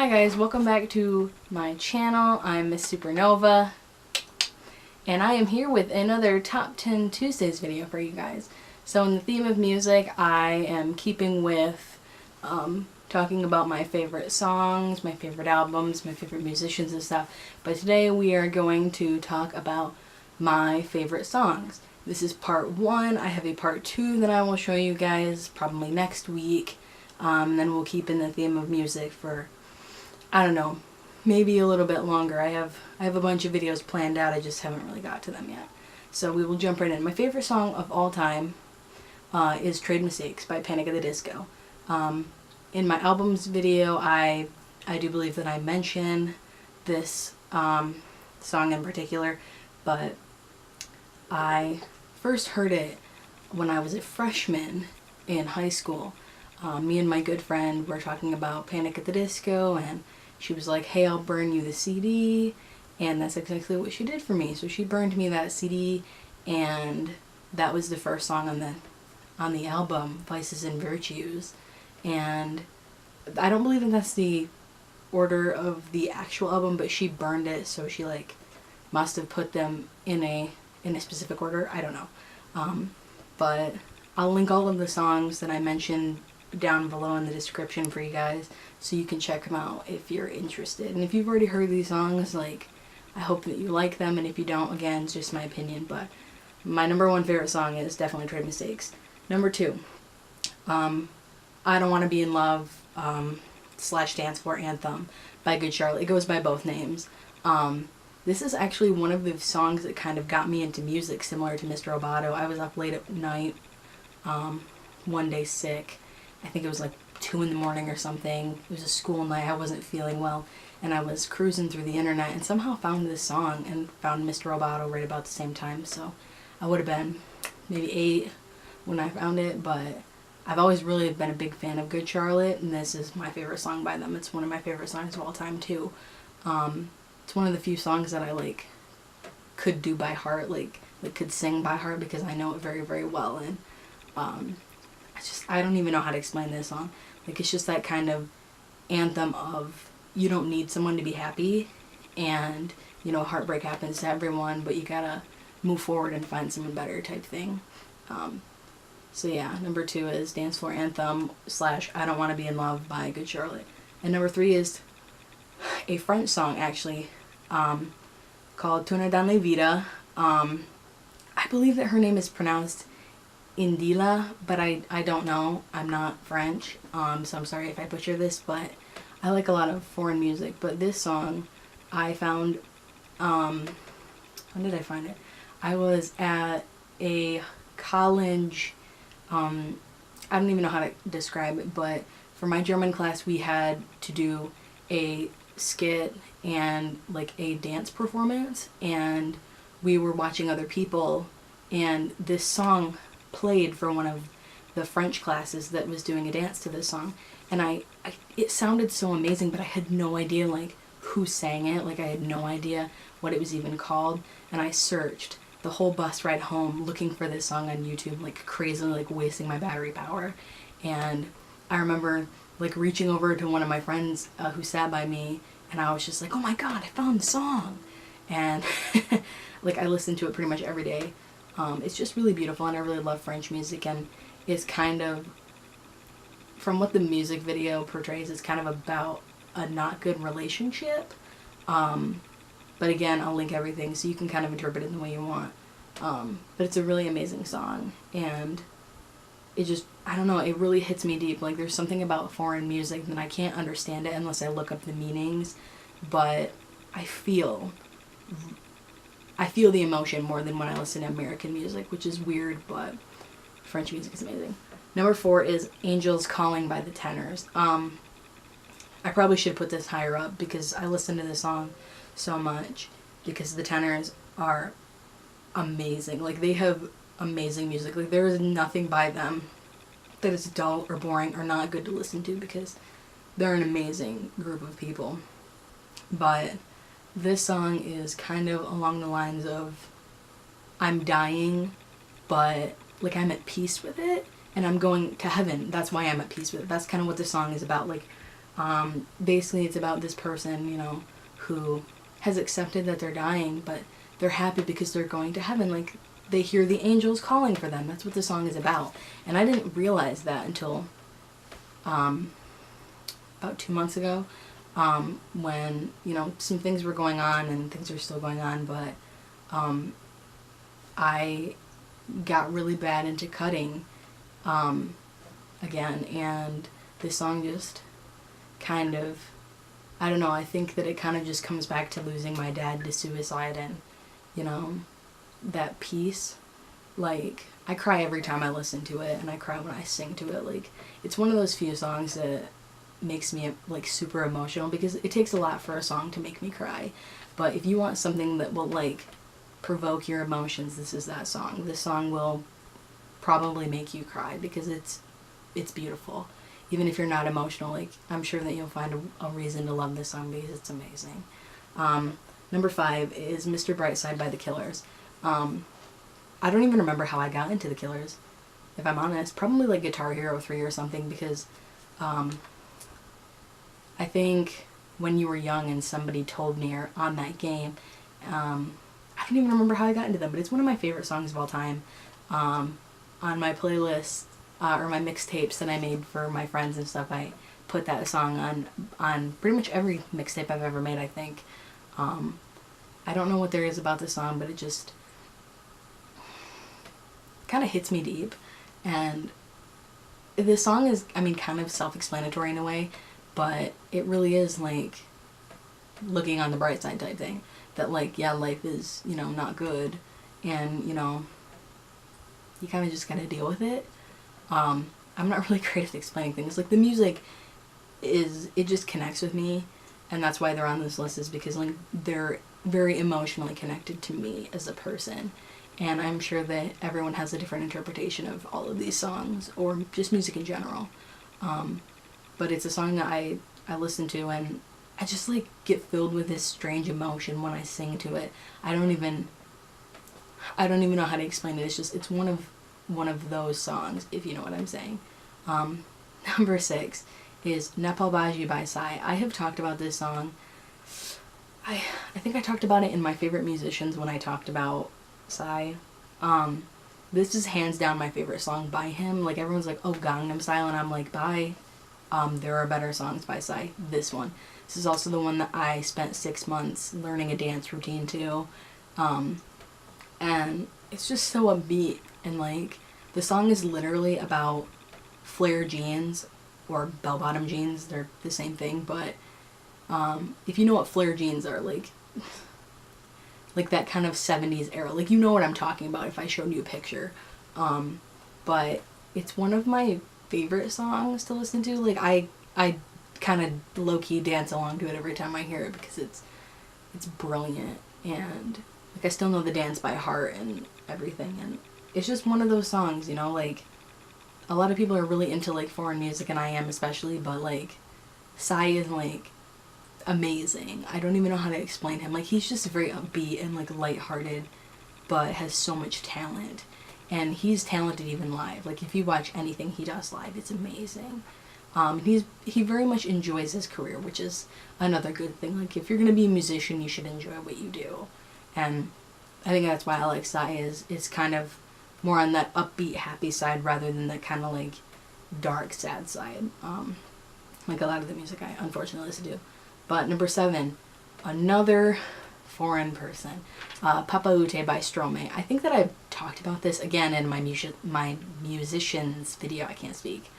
Hi guys, welcome back to my channel. I'm Miss Supernova, and I am here with another Top 10 Tuesdays video for you guys. So in the theme of music, I am keeping with talking about my favorite songs, my favorite albums, my favorite musicians and stuff. But today we are going to talk about my favorite songs. This is part 1. I have a part 2 that I will show you guys probably next week. Then we'll keep in the theme of music for, I don't know, maybe a little bit longer. I have a bunch of videos planned out, I just haven't really got to them yet. So we will jump right in. My favorite song of all time is Trade Mistakes by Panic! At the Disco. In my albums video, I do believe that I mention this song in particular, but I first heard it when I was a freshman in high school. Me and my good friend were talking about Panic! At the Disco, and she was like, hey, I'll burn you the CD, and that's exactly what she did for me. So she burned me that CD, and that was the first song on the album, Vices and Virtues. And I don't believe that that's the order of the actual album, but she burned it, so she like must have put them in a specific order. I don't know. But I'll link all of the songs that I mentioned down below in the description for you guys, so you can check them out if you're interested. And if you've already heard these songs, like, I hope that you like them, and if you don't, again, it's just my opinion. But my number 1 favorite song is definitely Trade Mistakes. Number 2, I Don't Want to Be in Love / Dance for Anthem by Good Charlotte. It goes by both names. This is actually one of the songs that kind of got me into music, similar to Mr. Roboto. I was up late at night, one day sick. I think it was like 2 in the morning or something. It was a school night. I wasn't feeling well, and I was cruising through the internet and somehow found this song and found Mr. Roboto right about the same time. So I would have been maybe 8 when I found it, but I've always really been a big fan of Good Charlotte, and this is my favorite song by them. It's one of my favorite songs of all time too. It's one of the few songs that I like could do by heart, like could sing by heart, because I know it very, very well. And I don't even know how to explain this song. Like, it's just that kind of anthem of, you don't need someone to be happy, and, you know, heartbreak happens to everyone, but you gotta move forward and find someone better type thing. So yeah, number 2 is Dance Floor Anthem / I Don't Want to Be in Love by Good Charlotte. And number 3 is a French song, actually, called Tourner dans la Vide. I believe that her name is pronounced Indila, but I don't know. I'm not French, so I'm sorry if I butcher this, but I like a lot of foreign music. But this song I found, when did I find it? I was at a college, I don't even know how to describe it, but for my German class we had to do a skit and like a dance performance, and we were watching other people, and this song played for one of the French classes that was doing a dance to this song, and it sounded so amazing, but I had no idea like who sang it. Like, I had no idea what it was even called, and I searched the whole bus ride home looking for this song on YouTube, like crazily, like wasting my battery power. And I remember like reaching over to one of my friends who sat by me, and I was just like, oh my god, I found the song. And like, I listened to it pretty much every day. It's just really beautiful, and I really love French music, and it's kind of, from what the music video portrays, it's kind of about a not good relationship. But again, I'll link everything so you can kind of interpret it in the way you want. But it's a really amazing song, and it just, I don't know, it really hits me deep. Like, there's something about foreign music that I can't understand it unless I look up the meanings, but I feel the emotion more than when I listen to American music, which is weird, but French music is amazing. Number 4 is Angels Calling by the Tenors. I probably should put this higher up because I listen to this song so much, because the Tenors are amazing. Like, they have amazing music. Like, there is nothing by them that is dull or boring or not good to listen to, because they're an amazing group of people. But this song is kind of along the lines of, I'm dying, but like, I'm at peace with it, and I'm going to heaven. That's why I'm at peace with it. That's kind of what this song is about. Like, Basically, it's about this person, you know, who has accepted that they're dying, but they're happy because they're going to heaven. Like, they hear the angels calling for them. That's what the song is about. And I didn't realize that until about 2 months ago, when, you know, some things were going on, and things are still going on, but I got really bad into cutting again, and this song just kind of, I don't know, I think that it kind of just comes back to losing my dad to suicide, and, you know, that piece. Like, I cry every time I listen to it, and I cry when I sing to it. Like, it's one of those few songs that makes me, like, super emotional, because it takes a lot for a song to make me cry. But if you want something that will, like, provoke your emotions, this is that song. This song will probably make you cry, because it's beautiful. Even if you're not emotional, like, I'm sure that you'll find a reason to love this song, because it's amazing. Number 5 is Mr. Brightside by the Killers. I don't even remember how I got into the Killers, if I'm honest. Probably like Guitar Hero 3 or something, because I think when you were young and somebody told me or on that game, I don't even remember how I got into them, but it's one of my favorite songs of all time. On my playlist, or my mixtapes that I made for my friends and stuff, I put that song on pretty much every mixtape I've ever made, I think. I don't know what there is about this song, but it just kind of hits me deep. And this song is, I mean, kind of self-explanatory in a way, but it really is like looking on the bright side type thing. That, like, yeah, life is, you know, not good, and, you know, you kind of just gotta deal with it. I'm not really great at explaining things. Like, the music it just connects with me, and that's why they're on this list, is because, like, they're very emotionally connected to me as a person. And I'm sure that everyone has a different interpretation of all of these songs, or just music in general. But it's a song that I listen to, and I just, like, get filled with this strange emotion when I sing to it. I don't even know how to explain it. It's just, it's one of those songs, if you know what I'm saying. Number 6 is Napal Baji by Psy. I have talked about this song. I think I talked about it in my favorite musicians when I talked about Psy. This is hands down my favorite song by him. Like, everyone's like, oh, Gangnam Style, and I'm like, bye. There are better songs by Psy. This one. This is also the one that I spent 6 months learning a dance routine to. And it's just so upbeat, and, like, the song is literally about flare jeans, or bell-bottom jeans. They're the same thing, but if you know what flare jeans are, like that kind of 70s era, like, you know what I'm talking about if I showed you a picture. But it's one of my favorite songs to listen to. Like, I kind of low-key dance along to it every time I hear it, because it's brilliant, and, like, I still know the dance by heart and everything, and it's just one of those songs, you know, like, a lot of people are really into, like, foreign music, and I am especially, but, like, Psy is, like, amazing. I don't even know how to explain him. Like, he's just very upbeat and, like, lighthearted, but has so much talent, and he's talented even live. Like, if you watch anything he does live, it's amazing. He very much enjoys his career, which is another good thing. Like, if you're gonna be a musician, you should enjoy what you do, and I think that's why I like Psy. Is kind of more on that upbeat, happy side, rather than the kind of, like, dark, sad side, like a lot of the music I unfortunately listen to. But number 7, another foreign person, Papaoutai by Stromae. I think that I've talked about this again in my musicians video. I can't speak.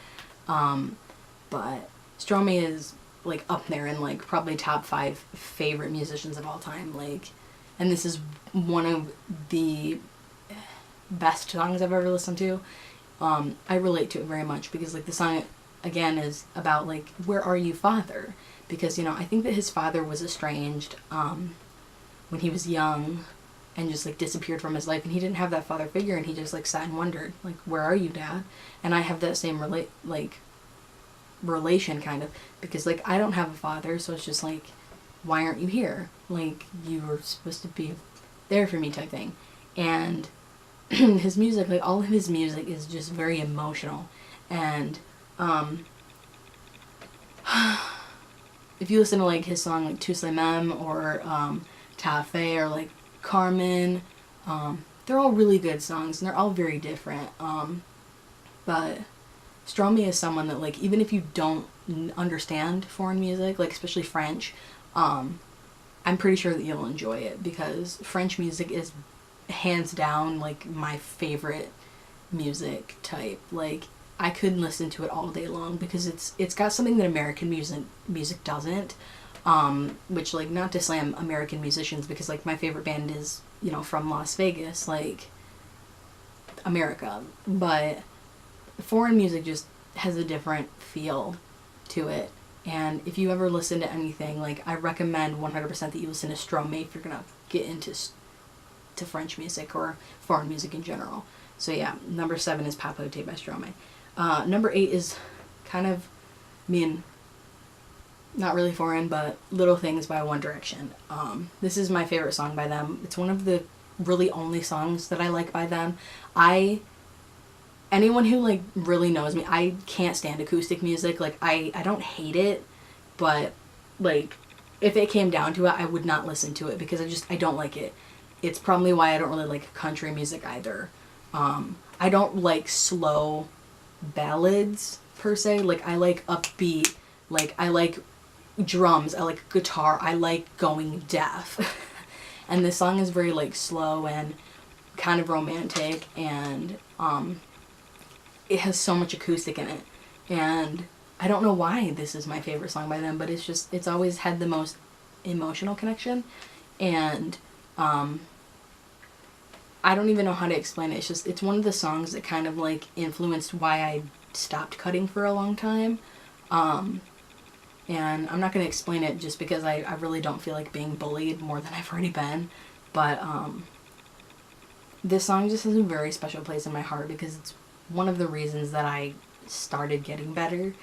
But Stromae is, like, up there in, like, probably top 5 favorite musicians of all time. Like, and this is one of the best songs I've ever listened to. I relate to it very much, because, like, the song, again, is about, like, where are you, father? Because, you know, I think that his father was estranged when he was young, and just, like, disappeared from his life, and he didn't have that father figure, and he just, like, sat and wondered, like, where are you, Dad? And I have that same relation, kind of, because, like, I don't have a father, so it's just like, why aren't you here? Like, you were supposed to be there for me, type thing. And his music, like, all of his music is just very emotional, and if you listen to like his song like Tu sais même or Tafe or like Carmen, they're all really good songs and they're all very different. But Stromae is someone that like even if you don't understand foreign music, like especially French, I'm pretty sure that you'll enjoy it because French music is hands down like my favorite music type. Like I could listen to it all day long because it's got something that American music doesn't. Which like not to slam American musicians because like my favorite band is, you know, from Las Vegas, like America, but foreign music just has a different feel to it. And if you ever listen to anything, like I recommend 100% that you listen to Stromae if you're gonna get into French music or foreign music in general. So yeah, number 7 is Papaoutai by Stromae. Number 8 is kind of, I mean, not really foreign, but Little Things by One Direction. This is my favorite song by them. It's one of the really only songs that I like by them. Anyone who like really knows me, I can't stand acoustic music. Like I don't hate it, but like if it came down to it, I would not listen to it because I don't like it. It's probably why I don't really like country music either. I don't like slow ballads per se. Like I like upbeat, like I like drums, I like guitar, I like going deaf. And this song is very like slow and kind of romantic, and it has so much acoustic in it. And I don't know why this is my favorite song by them, but it's always had the most emotional connection. And I don't even know how to explain it. It's one of the songs that kind of like influenced why I stopped cutting for a long time. And I'm not going to explain it just because I really don't feel like being bullied more than I've already been. But this song just has a very special place in my heart because it's one of the reasons that I started getting better.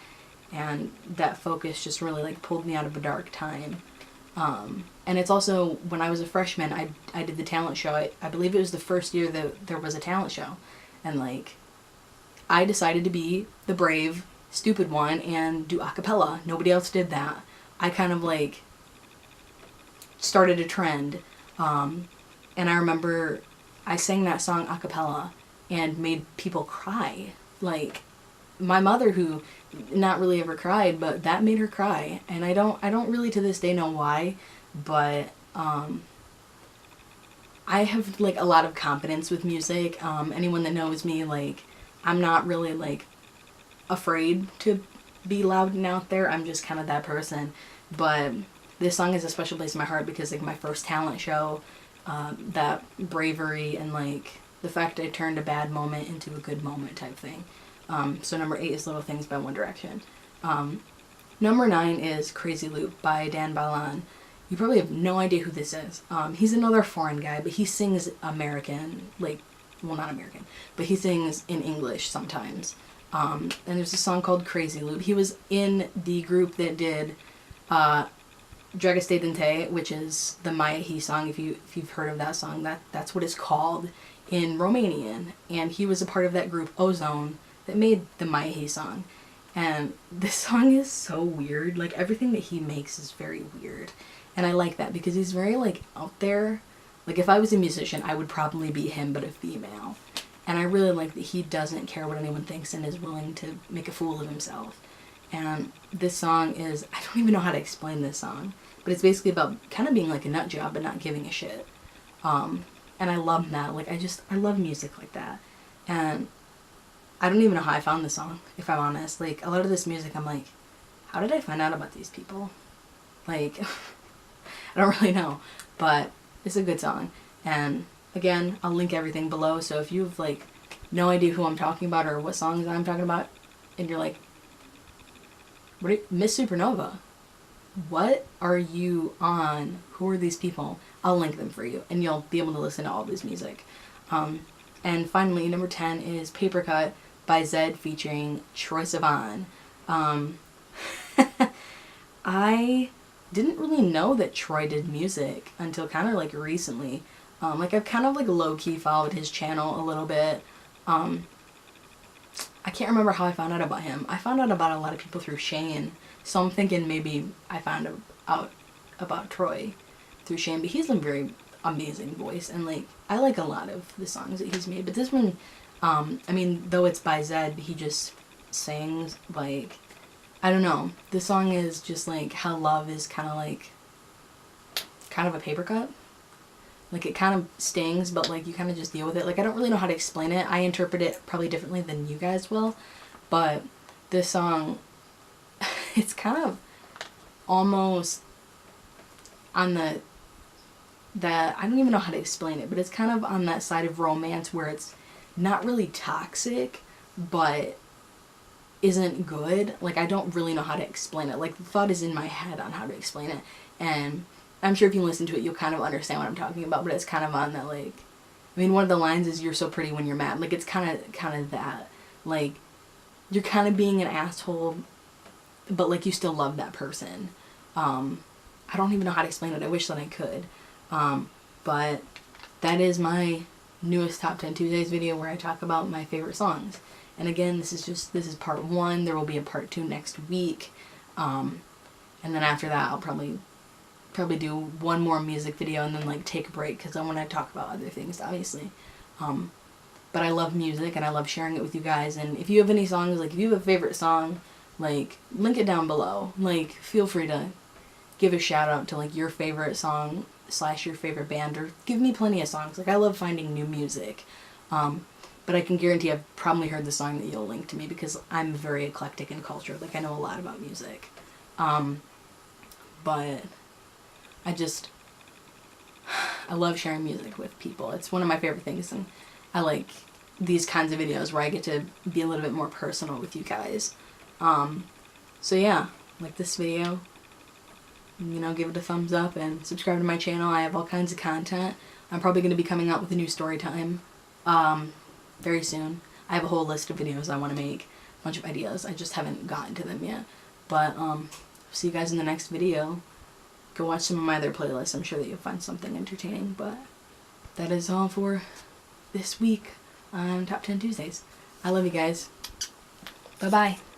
And that focus just really like pulled me out of a dark time. And it's also, when I was a freshman, I did the talent show. I believe it was the first year that there was a talent show. And like, I decided to be the brave, stupid one and do a cappella. Nobody else did that. I kind of like started a trend. And I remember I sang that song a cappella and made people cry. Like my mother, who not really ever cried, but that made her cry. And I don't really to this day know why, but I have like a lot of confidence with music. Anyone that knows me, like I'm not really like afraid to be loud and out there. I'm just kind of that person. But this song is a special place in my heart because like my first talent show, that bravery and like the fact I turned a bad moment into a good moment type thing. So number 8 is Little Things by One Direction. Number 9 is Crazy Loop by Dan Balan. You probably have no idea who this is. He's another foreign guy, but he sings American, like, well, not American, but he sings in English sometimes. And there's a song called Crazy Loop. He was in the group that did Drageste Dente, which is the Maya He song. If you've heard of that song, that's what it's called in Romanian. And he was a part of that group Ozone that made the Maya He song. And this song is so weird. Like everything that he makes is very weird. And I like that because he's very like out there. Like if I was a musician, I would probably be him, but a female. And I really like that he doesn't care what anyone thinks and is willing to make a fool of himself. And this song is, I don't even know how to explain this song, but it's basically about kind of being like a nut job but not giving a shit. And I love that. Like I love music like that. And I don't even know how I found this song, if I'm honest. Like a lot of this music, I'm like, how did I find out about these people? Like, I don't really know, but it's a good song. And again, I'll link everything below, so if you have like no idea who I'm talking about or what songs I'm talking about, and you're like, Miss Supernova, what are you on? Who are these people? I'll link them for you, and you'll be able to listen to all this music. And finally, number 10 is Papercut by Zedd featuring Troye Sivan. I didn't really know that Troye did music until kind of like recently. Like I've kind of like low-key followed his channel a little bit. I can't remember how I found out about him. I found out about a lot of people through Shane. So I'm thinking maybe I found out about Troye through Shane, but he's a very amazing voice, and like I like a lot of the songs that he's made, but this one, I mean, though it's by Zedd, he just sings like, I don't know, the song is just like how love is kind of a paper cut. Like it kind of stings, but like you kind of just deal with it. Like I don't really know how to explain it. I interpret it probably differently than you guys will, but this song, it's kind of almost on I don't even know how to explain it, but it's kind of on that side of romance where it's not really toxic, but isn't good. Like I don't really know how to explain it. Like the thought is in my head on how to explain it, and I'm sure if you listen to it you'll kind of understand what I'm talking about, but it's kind of on that, like, I mean, one of the lines is "you're so pretty when you're mad." Like it's kind of that, like you're kind of being an asshole, but like you still love that person. I don't even know how to explain it. I wish that I could. But that is my newest Top 10 Tuesdays video where I talk about my favorite songs. And again, this is part 1. There will be a part 2 next week. And then after that, I'll probably do one more music video and then like take a break because I want to talk about other things, obviously. But I love music and I love sharing it with you guys. And if you have any songs, like if you have a favorite song, like link it down below. Like feel free to give a shout out to like your favorite song / your favorite band, or give me plenty of songs. Like I love finding new music. But I can guarantee I've probably heard the song that you'll link to me because I'm very eclectic in culture. Like I know a lot about music. But I love sharing music with people. It's one of my favorite things, and I like these kinds of videos where I get to be a little bit more personal with you guys. So yeah, like this video, you know, give it a thumbs up and subscribe to my channel. I have all kinds of content. I'm probably going to be coming out with a new story time very soon. I have a whole list of videos I want to make, a bunch of ideas. I just haven't gotten to them yet. But see you guys in the next video. Go watch some of my other playlists. I'm sure that you'll find something entertaining. But that is all for this week on Top 10 Tuesdays. I love you guys. Bye-bye.